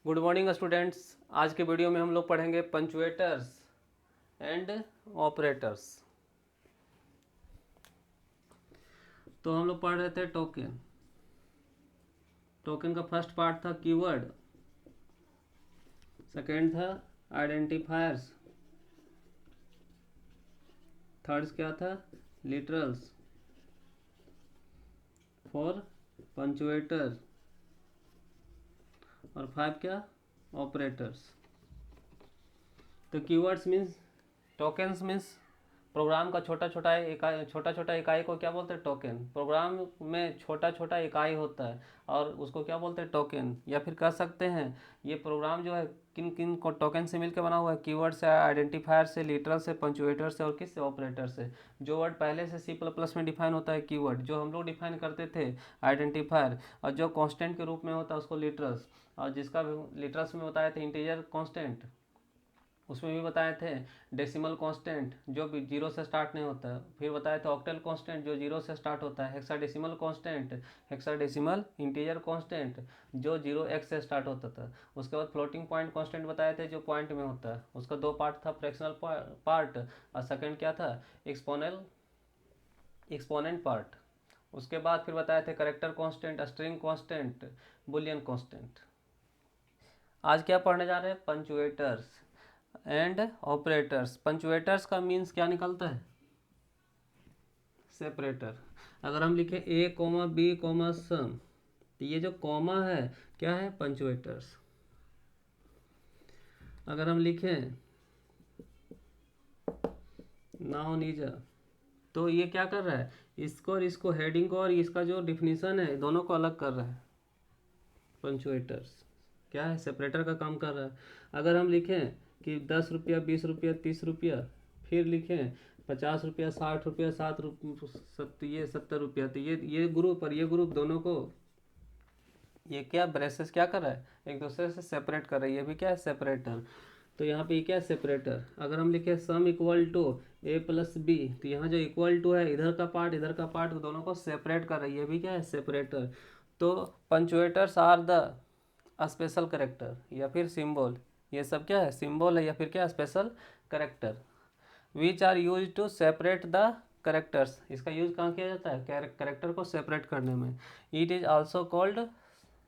Good morning students. आज के video में हम लोग पढ़ेंगे पंचुएटर्स एंड ऑपरेटर्स। तो हम लोग पढ़ रहे थे टोकन। टोकन का फर्स्ट पार्ट था कीवर्ड, सेकेंड था आइडेंटिफायर्स, थर्ड क्या था लिटरल्स, फोर पंचुएटर और फाइव क्या ऑपरेटर्स। तो keywords means, tokens means program का छोटा छोटा इकाई को क्या बोलते हैं टोकन। प्रोग्राम में छोटा छोटा इकाई होता है और उसको क्या बोलते हैं टोकन। या फिर कह सकते हैं ये प्रोग्राम जो है किन किन को टोकन से मिलकर बना हुआ है, कीवर्ड से, आइडेंटिफायर से, लिटरल से, पंचुएटर से और किस से ऑपरेटर से। जो वर्ड पहले से सी प्लस प्लस में डिफाइन होता है कीवर्ड, जो हम लोग डिफाइन करते थे आइडेंटिफायर, और जो कांस्टेंट के रूप में होता है उसको लिटरल्स, और जिसका लिटरल्स में बताए थे इंटीजर कांस्टेंट, उसमें भी बताए थे डेसिमल कांस्टेंट जो भी जीरो से स्टार्ट नहीं होता है। फिर बताए थे ऑक्टल कांस्टेंट जो जीरो से स्टार्ट होता है, hexadecimal constant, hexadecimal integer constant जो 0x से स्टार्ट होता था। उसके बाद फ्लोटिंग पॉइंट कांस्टेंट बताए थे जो पॉइंट में होता है। उसका दो पार्ट था, फ्रैक्शनल पार्ट और सेकंड क्या था एक्सपोनेंट पार्ट। उसके बाद फिर बताए थे character constant, string constant, Boolean constant. आज क्या पढ़ने जा रहे हैं पंचुएटर्स एंड ऑपरेटर्स। पंचुएटर्स का मीन्स क्या निकलता है सेपरेटर। अगर हम लिखें ए कोमा बी कोमा सम, तो ये जो कॉमा है क्या है पंचुएटर्स। अगर हम लिखें नाउ नीजा, तो ये क्या कर रहा है इसको और इसको, हेडिंग को और इसका जो डिफिनीशन है दोनों को अलग कर रहा है। पंचुएटर्स क्या है सेपरेटर का काम कर रहा है। अगर हम लिखें कि 10 रुपया 20 रुपया 30 रुपया, फिर लिखें 50 रुपया 60 रुपया 70 रुपया, तो ये ग्रुप और ये ग्रुप दोनों को ये क्या ब्रेसेस क्या कर रहा है एक दूसरे से सेपरेट कर रहा है। ये भी क्या है सेपरेटर। तो यहाँ पे ये क्या है सेपरेटर। अगर हम लिखे sum equal to a plus b, तो यहाँ जो इक्वल टू है इधर का पार्ट दोनों को सेपरेट कर रही है, ये भी क्या है सेपरेटर। तो पंचुएटर्स आर द स्पेशल करेक्टर या फिर सिंबल, ये सब क्या है सिंबल है या फिर क्या special character, which are use to separate the characters. इसका यूज कहाँ किया जाता है करेक्टर को सेपरेट करने में। It is also called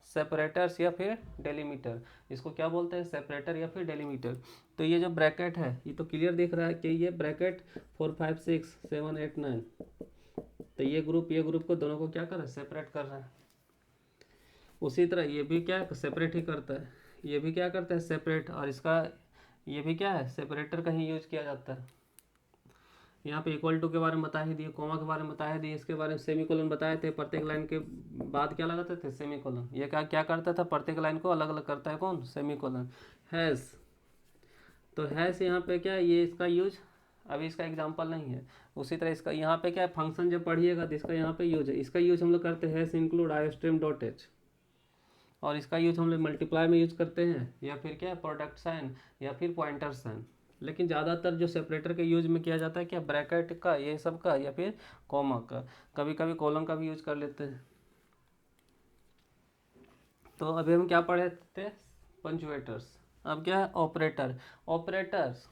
separators या फिर डेलीमीटर। इसको क्या बोलते हैं सेपरेटर या फिर डेलीमीटर। तो ये जो ब्रैकेट है ये तो क्लियर दिख रहा है कि ये ब्रैकेट 4 5 6 7 8 9, तो ये ग्रुप को दोनों को क्या कर रहा है सेपरेट कर रहा है। उसी तरह ये भी क्या है सेपरेट ही करता है, ये भी क्या करता है सेपरेट, और इसका ये भी क्या है सेपरेटर का ही यूज किया जाता है। यहाँ पे इक्वल टू के बारे में बता ही दिए, कॉमा के बारे में बता ही दिए, इसके बारे में सेमीकोलन बताए थे, प्रत्येक लाइन के बाद क्या लगाते थे सेमीकोलन। ये क्या क्या करता था प्रत्येक लाइन को अलग अलग करता है कौन सेमीकोलन। हैश, तो हैश यहाँ पे क्या है ये इसका यूज, अभी इसका एग्जांपल नहीं है। उसी तरह इसका यहाँ पे क्या है फंक्शन जब पढ़िएगा तो इसका यहाँ पे यूज है, इसका यूज हम लोग करते हैं हैश इंक्लूड आईस्ट्रीम डॉट एच, और इसका यूज हम लोग मल्टीप्लाई में यूज करते हैं या फिर क्या प्रोडक्ट साइन या फिर पॉइंटर साइन। लेकिन ज़्यादातर जो सेपरेटर के यूज में किया जाता है क्या ब्रैकेट का ये सब का या फिर कॉमा का, कभी कभी कॉलम का भी यूज कर लेते हैं। तो अभी हम क्या पढ़े थे पंचुएटर्स। अब क्या है ऑपरेटर। ऑपरेटर्स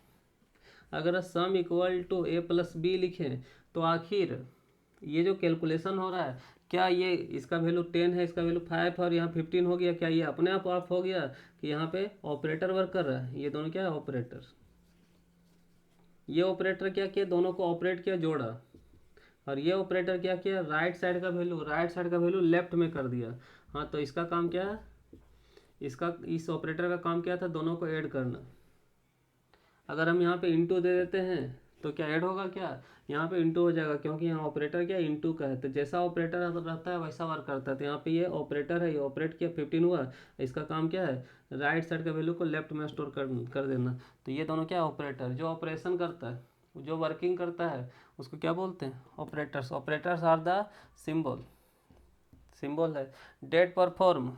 अगर sum equal to a plus b लिखें तो आखिर ये जो कैलकुलेशन हो रहा है क्या ये इसका वैल्यू 10 है, इसका वैल्यू 5 है और यहाँ 15 हो गया, क्या ये अपने आप ऑफ हो गया कि यहाँ पे ऑपरेटर वर्क कर रहा है। ये दोनों क्या है ऑपरेटर। ये ऑपरेटर क्या किया दोनों को ऑपरेट किया जोड़ा, और ये ऑपरेटर क्या किया राइट साइड का वैल्यू लेफ्ट में कर दिया। हाँ तो इसका काम क्या है, इसका इस ऑपरेटर का काम क्या था दोनों को ऐड करना। अगर हम यहाँ पे इंटू दे देते हैं तो क्या ऐड होगा क्या यहाँ पे इंटू हो जाएगा, क्योंकि यहाँ ऑपरेटर क्या इंटू का है, तो जैसा ऑपरेटर रहता है वैसा वर्क करता है। तो यहाँ पे ये ऑपरेटर है, ये ऑपरेट किया 15 हुआ, इसका काम क्या है राइट साइड का वैल्यू को लेफ्ट में स्टोर कर देना। तो ये दोनों क्या ऑपरेटर जो ऑपरेशन करता है जो वर्किंग करता है उसको क्या बोलते हैं operators. Operators are the symbol, symbol है डेट परफॉर्म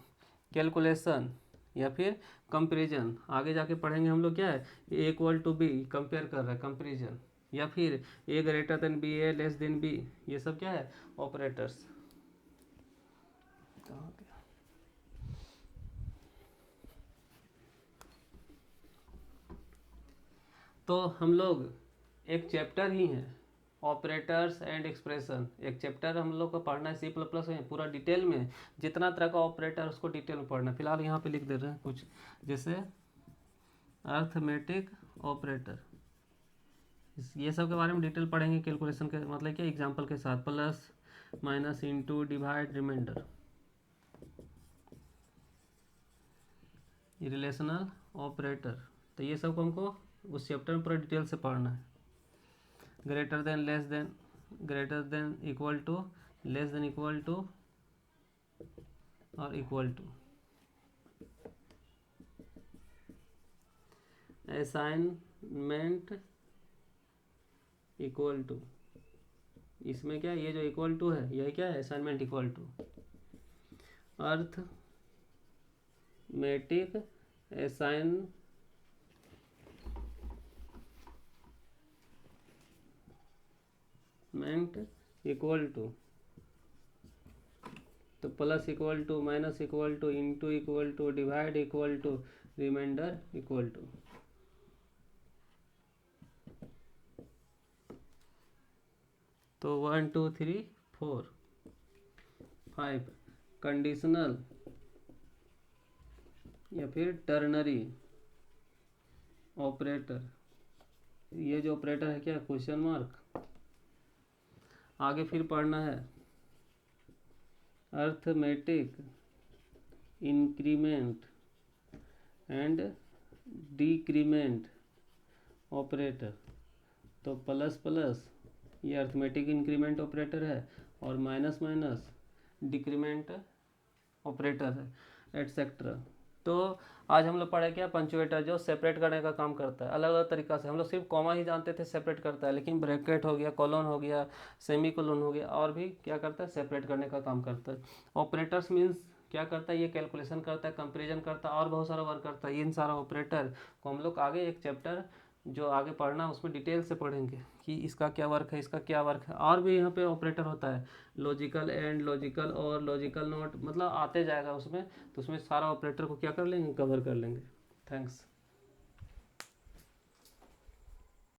कैलकुलेशन या फिर कंपेरिजन। आगे जाके पढ़ेंगे हम लोग क्या है ए इक्वल टू बी कंपेयर कर रहा है कंपेरिजन, या फिर ए ग्रेटर देन बी ए लेस देन बी, ये सब क्या है ऑपरेटर्स। तो हम लोग एक चैप्टर ही है ऑपरेटर्स एंड एक्सप्रेशन, एक चैप्टर हम लोग को पढ़ना है C++ में पूरा डिटेल में, जितना तरह का ऑपरेटर उसको डिटेल में पढ़ना है। फिलहाल यहाँ पे लिख दे रहे हैं कुछ, जैसे अर्थमेटिक ऑपरेटर, ये सब के बारे में डिटेल पढ़ेंगे कैलकुलेशन के, मतलब क्या एग्जांपल के साथ, plus minus into divide remainder, relational operator, तो ये सब को हमको उस चैप्टर में पूरा डिटेल से पढ़ना है। Greater than, less than, greater than equal to, less than equal to और equal to, assignment equal to, इसमें क्या ये जो इक्वल टू है यही क्या है, assignment equal to, arithmetic assignment equal to, तो plus equal to, minus equal to, into equal to, divide equal to, remainder equal to. तो 1 2 3 4 5 कंडीशनल या फिर टर्नरी ऑपरेटर, ये जो ऑपरेटर है क्या, क्वेश्चन मार्क। आगे फिर पढ़ना है arithmetic increment and decrement operator, तो प्लस प्लस ये अर्थमेटिक इंक्रीमेंट ऑपरेटर है, और माइनस माइनस डिक्रीमेंट ऑपरेटर है, एटसेट्रा। तो आज हम लोग पढ़े क्या, पंचुएटर जो सेपरेट करने का काम करता है अलग अलग तरीका से। हम लोग सिर्फ कॉमा ही जानते थे सेपरेट करता है, लेकिन ब्रैकेट हो गया, कॉलन हो गया, सेमी कोलन हो गया, और भी क्या करता है, सेपरेट करने का काम करता है। ऑपरेटर्स मीन्स क्या करता है, ये कैलकुलेशन करता है, कंपेरिजन करता है, और बहुत सारा वर्क करता है। इन सारा ऑपरेटर को हम लोग आगे एक चैप्टर जो आगे पढ़ना उसमें डिटेल से पढ़ेंगे कि इसका क्या वर्क है, इसका क्या वर्क है। और भी यहाँ पे ऑपरेटर होता है, लॉजिकल एंड, लॉजिकल और, लॉजिकल नॉट, मतलब आते जाएगा उसमें, तो उसमें सारा ऑपरेटर को क्या कर लेंगे, कवर कर लेंगे। थैंक्स।